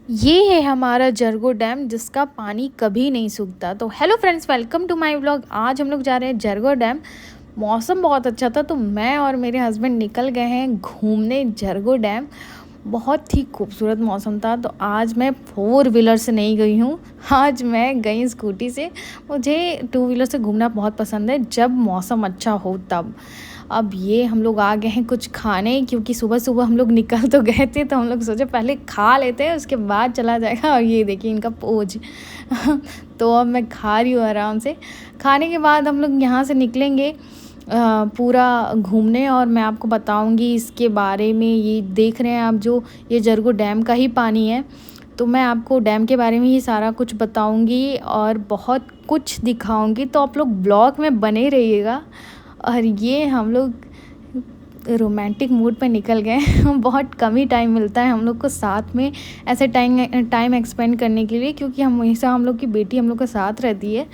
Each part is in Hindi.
ये है हमारा जरगो डैम जिसका पानी कभी नहीं सूखता। तो hello friends, welcome to my vlog. आज हम लोग जा रहे हैं जरगो डैम। मौसम बहुत अच्छा था तो मैं और मेरे हस्बैंड निकल गए हैं घूमने जरगो डैम। बहुत ही खूबसूरत मौसम था तो आज मैं फोर व्हीलर से नहीं गई हूँ, आज मैं गई स्कूटी से। मुझे टू व्हीलर से घूमना बहुत पसंद है जब मौसम अच्छा हो तब। अब ये हम लोग आ गए हैं कुछ खाने, क्योंकि सुबह सुबह हम लोग निकल तो गए थे तो हम लोग सोचे पहले खा लेते हैं उसके बाद चला जाएगा। और ये देखिए इनका पोज तो अब मैं खा रही हूँ आराम से। खाने के बाद हम लोग यहाँ से निकलेंगे पूरा घूमने, और मैं आपको बताऊंगी इसके बारे में। ये देख रहे हैं आप जो ये जरगो डैम का ही पानी है, तो मैं आपको डैम के बारे में ही सारा कुछ बताऊंगी और बहुत कुछ दिखाऊंगी, तो आप लोग ब्लॉग में बने रहिएगा। और ये हम लोग रोमांटिक मूड पे निकल गए बहुत कम ही टाइम मिलता है हम लोग को साथ में ऐसे टाइम एक्सपेंड करने के लिए, क्योंकि हमेशा हम लोग की बेटी हम लोग के साथ रहती है,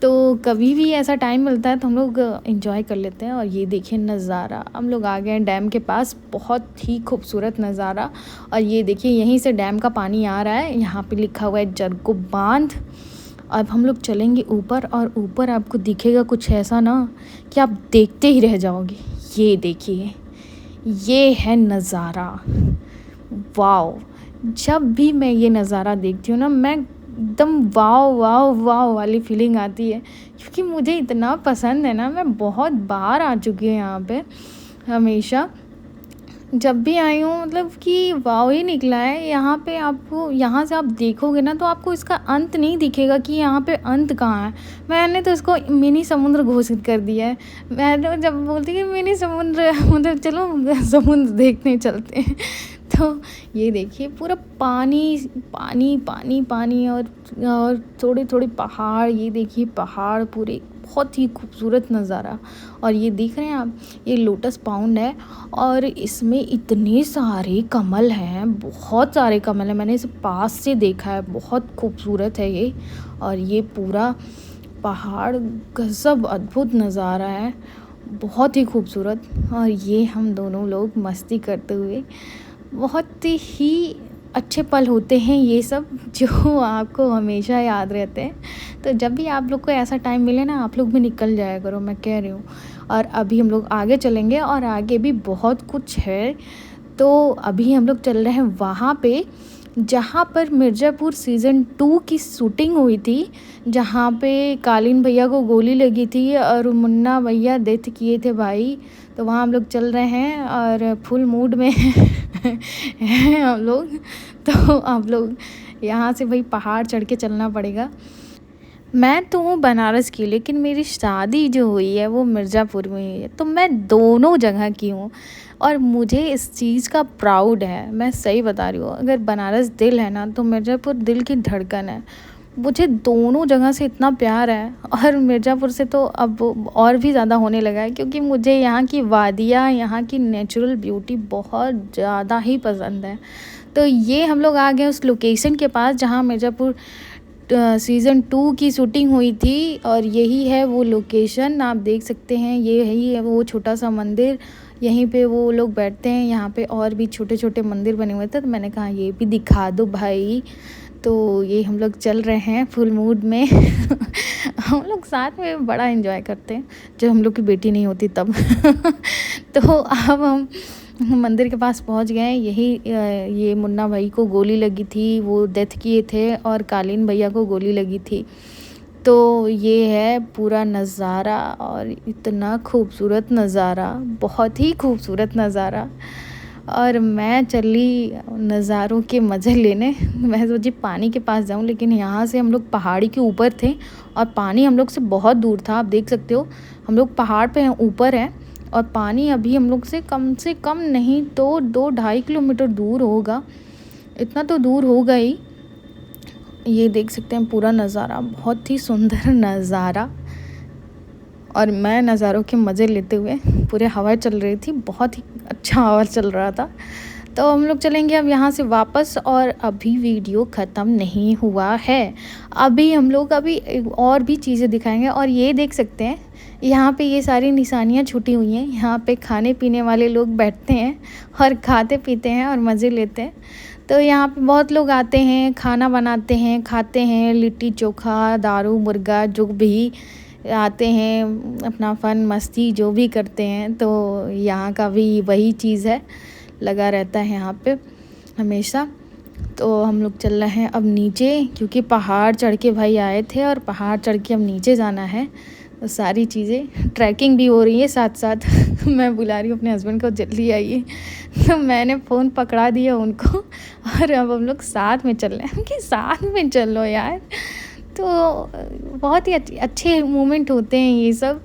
तो कभी भी ऐसा टाइम मिलता है तो हम लोग एंजॉय कर लेते हैं। और ये देखिए नज़ारा, हम लोग आ गए हैं डैम के पास, बहुत ही खूबसूरत नज़ारा। और ये देखिए यहीं से डैम का पानी आ रहा है, यहाँ पे लिखा हुआ है जरगो बांध। अब हम लोग चलेंगे ऊपर, और ऊपर आपको दिखेगा कुछ ऐसा ना कि आप देखते ही रह जाओगे। ये देखिए, ये है नज़ारा, वाओ। जब भी मैं ये नज़ारा देखती हूँ ना, मैं एकदम वाओ वाओ वाओ वाली फीलिंग आती है, क्योंकि मुझे इतना पसंद है ना। मैं बहुत बार आ चुकी हूँ यहाँ पे, हमेशा जब भी आई हूँ मतलब कि वाव ही निकला है यहाँ पे। आपको यहाँ से आप देखोगे ना तो आपको इसका अंत नहीं दिखेगा कि यहाँ पे अंत कहाँ है। मैंने तो इसको मिनी समुद्र घोषित कर दिया है। मैं तो जब बोलती कि मिनी समुद्र मतलब चलो समुद्र देखने चलते हैं तो ये देखिए पूरा पानी पानी पानी पानी, और थोड़े थोड़े पहाड़। ये देखिए पहाड़ पूरे, बहुत ही खूबसूरत नज़ारा। और ये देख रहे हैं आप, ये लोटस पाउंड है और इसमें इतने सारे कमल हैं, बहुत सारे कमल हैं। मैंने इसे पास से देखा है, बहुत खूबसूरत है ये। और ये पूरा पहाड़ गजब अद्भुत नज़ारा है, बहुत ही खूबसूरत। और ये हम दोनों लोग मस्ती करते हुए, बहुत ही अच्छे पल होते हैं ये सब जो आपको हमेशा याद रहते हैं। तो जब भी आप लोग को ऐसा टाइम मिले ना, आप लोग भी निकल जाया करो, मैं कह रही हूँ। और अभी हम लोग आगे चलेंगे और आगे भी बहुत कुछ है। तो अभी हम लोग चल रहे हैं वहाँ पे जहाँ पर मिर्ज़ापुर सीज़न 2 की शूटिंग हुई थी, जहाँ पे कालीन भैया को गोली लगी थी और मुन्ना भैया डेथ किए थे भाई। तो वहाँ हम लोग चल रहे हैं और फुल मूड में हैं हम लोग। तो आप लोग यहाँ से भाई पहाड़ चढ़ के चलना पड़ेगा। मैं तो हूँ बनारस की, लेकिन मेरी शादी जो हुई है वो मिर्ज़ापुर में हुई है, तो मैं दोनों जगह की हूँ और मुझे इस चीज़ का प्राउड है। मैं सही बता रही हूँ, अगर बनारस दिल है ना तो मिर्ज़ापुर दिल की धड़कन है। मुझे दोनों जगह से इतना प्यार है, और मिर्ज़ापुर से तो अब और भी ज़्यादा होने लगा है, क्योंकि मुझे यहाँ की वादियाँ, यहाँ की नेचुरल ब्यूटी बहुत ज़्यादा ही पसंद है। तो ये हम लोग आ गए उस लोकेशन के पास जहाँ मिर्ज़ापुर सीज़न 2 की शूटिंग हुई थी, और यही है वो लोकेशन, आप देख सकते हैं। ये यही है वो छोटा सा मंदिर, यहीं पे वो लोग बैठते हैं। यहाँ पे और भी छोटे छोटे मंदिर बने हुए थे, तो मैंने कहा ये भी दिखा दो भाई। तो ये हम लोग चल रहे हैं फुल मूड में हम लोग साथ में बड़ा एंजॉय करते हैं जब हम लोग की बेटी नहीं होती तब तो अब हम मंदिर के पास पहुंच गए। यही ये मुन्ना भाई को गोली लगी थी, वो डेथ किए थे, और कालीन भैया को गोली लगी थी। तो ये है पूरा नज़ारा, और इतना खूबसूरत नज़ारा, बहुत ही खूबसूरत नज़ारा। और मैं चली नज़ारों के मज़े लेने। मैं सोची पानी के पास जाऊं, लेकिन यहाँ से हम लोग पहाड़ी के ऊपर थे और पानी हम लोग से बहुत दूर था। आप देख सकते हो हम लोग पहाड़ पे हैं, ऊपर हैं, और पानी अभी हम लोग से कम नहीं तो 2-2.5 किलोमीटर दूर होगा, इतना तो दूर होगा ही। ये देख सकते हैं पूरा नज़ारा, बहुत ही सुंदर नज़ारा। और मैं नज़ारों के मज़े लेते हुए, पूरे हवा चल रही थी, बहुत ही अच्छा हवा चल रहा था। तो हम लोग चलेंगे अब यहाँ से वापस, और अभी वीडियो ख़त्म नहीं हुआ है। अभी हम लोग और भी चीज़ें दिखाएंगे। और ये देख सकते हैं यहाँ पे ये सारी निशानियाँ छुटी हुई हैं। यहाँ पे खाने पीने वाले लोग बैठते हैं और खाते पीते हैं और मज़े लेते हैं। तो यहाँ पे बहुत लोग आते हैं, खाना बनाते हैं, खाते हैं, लिट्टी चोखा, दारू मुर्गा जो भी आते हैं, अपना फ़न मस्ती जो भी करते हैं। तो यहाँ का भी वही चीज़ है, लगा रहता है यहाँ पे हमेशा। तो हम लोग चल रहे हैं अब नीचे, क्योंकि पहाड़ चढ़ के भाई आए थे और पहाड़ चढ़ के अब नीचे जाना है। तो सारी चीज़ें ट्रैकिंग भी हो रही है साथ साथ। मैं बुला रही हूँ अपने हस्बैंड को, जल्दी आइए। तो मैंने फ़ोन पकड़ा दिया उनको और अब हम लोग साथ में चल रहे हैं कि साथ में चलो यार। तो बहुत ही अच्छे मोमेंट होते हैं ये सब,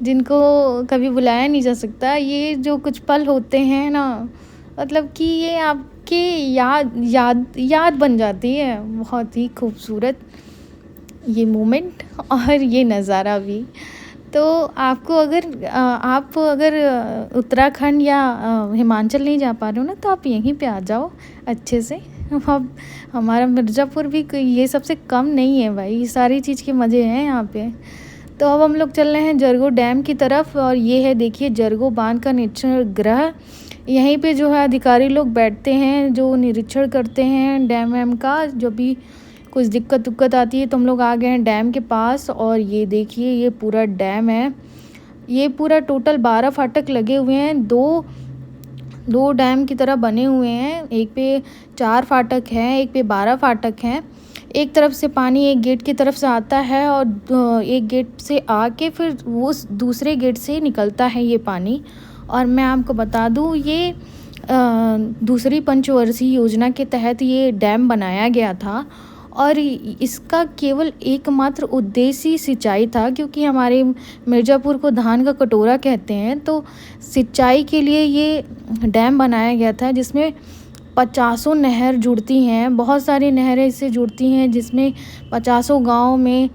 जिनको कभी बुलाया नहीं जा सकता। ये जो कुछ पल होते हैं ना, मतलब कि ये आपके याद बन जाती है। बहुत ही खूबसूरत ये मोमेंट और ये नज़ारा भी। तो आप अगर उत्तराखंड या हिमाचल नहीं जा पा रहे हो ना, तो आप यहीं पे आ जाओ अच्छे से। अब हमारा मिर्ज़ापुर भी ये सबसे कम नहीं है भाई, सारी चीज़ के मज़े हैं यहाँ पे। तो अब हम लोग चल रहे हैं जरगो डैम की तरफ, और ये है देखिए जरगो बांध का निरीक्षण गृह। यहीं पे जो है अधिकारी लोग बैठते हैं जो निरीक्षण करते हैं डैम वैम का। जो भी कुछ दिक्कत आती है तो हम लोग आ गए हैं डैम के पास। और ये देखिए ये पूरा डैम है। ये पूरा टोटल 12 फाटक लगे हुए हैं, दो डैम की तरह बने हुए हैं। एक पे 4 फाटक हैं, एक पे 12 फाटक हैं। एक तरफ से पानी एक गेट की तरफ से आता है और एक गेट से आके फिर वो दूसरे गेट से निकलता है ये पानी। और मैं आपको बता दूँ, ये दूसरी पंचवर्षीय योजना के तहत ये डैम बनाया गया था और इसका केवल एकमात्र उद्देश्य ही सिंचाई था, क्योंकि हमारे मिर्ज़ापुर को धान का कटोरा कहते हैं। तो सिंचाई के लिए ये डैम बनाया गया था, जिसमें 50 नहर जुड़ती हैं, बहुत सारी नहरें इससे जुड़ती हैं, जिसमें 50 गाँव में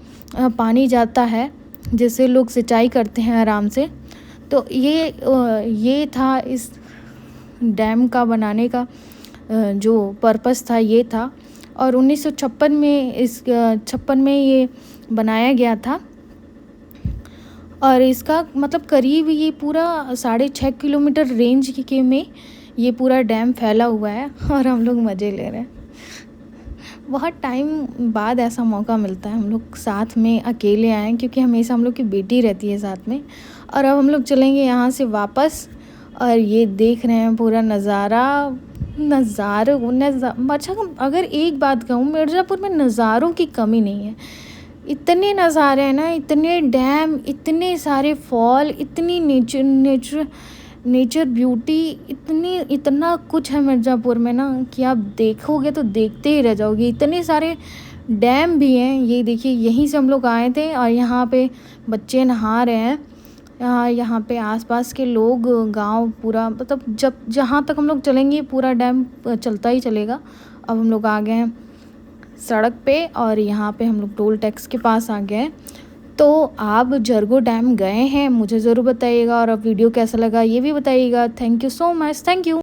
पानी जाता है, जिससे लोग सिंचाई करते हैं आराम से। तो ये था इस डैम का बनाने का जो पर्पस था, ये था। और 1956 में ये बनाया गया था। और इसका मतलब करीब ये पूरा 6.5 किलोमीटर रेंज के में ये पूरा डैम फैला हुआ है और हम लोग मज़े ले रहे हैं। बहुत टाइम बाद ऐसा मौका मिलता है हम लोग साथ में अकेले आए, क्योंकि हमेशा हम लोग की बेटी रहती है साथ में। और अब हम लोग चलेंगे यहाँ से वापस। और ये देख रहे हैं पूरा अच्छा, अगर एक बात कहूँ, मिर्ज़ापुर में नज़ारों की कमी नहीं है। इतने नज़ारे हैं ना, इतने डैम, इतने सारे फॉल, इतनी नेचर ब्यूटी, इतना कुछ है मिर्ज़ापुर में ना कि आप देखोगे तो देखते ही रह जाओगे। इतने सारे डैम भी हैं। ये देखिए यहीं से हम लोग आए थे और यहाँ पे बच्चे नहा रहे हैं। यहाँ पे आसपास के लोग, गांव पूरा, मतलब जहाँ तक हम लोग चलेंगे पूरा डैम चलता ही चलेगा। अब हम लोग आ गए हैं सड़क पे और यहाँ पे हम लोग टोल टैक्स के पास आ गए हैं। तो आप जरगो डैम गए हैं, मुझे ज़रूर बताइएगा। और अब वीडियो कैसा लगा ये भी बताइएगा। Thank you so much, thank you.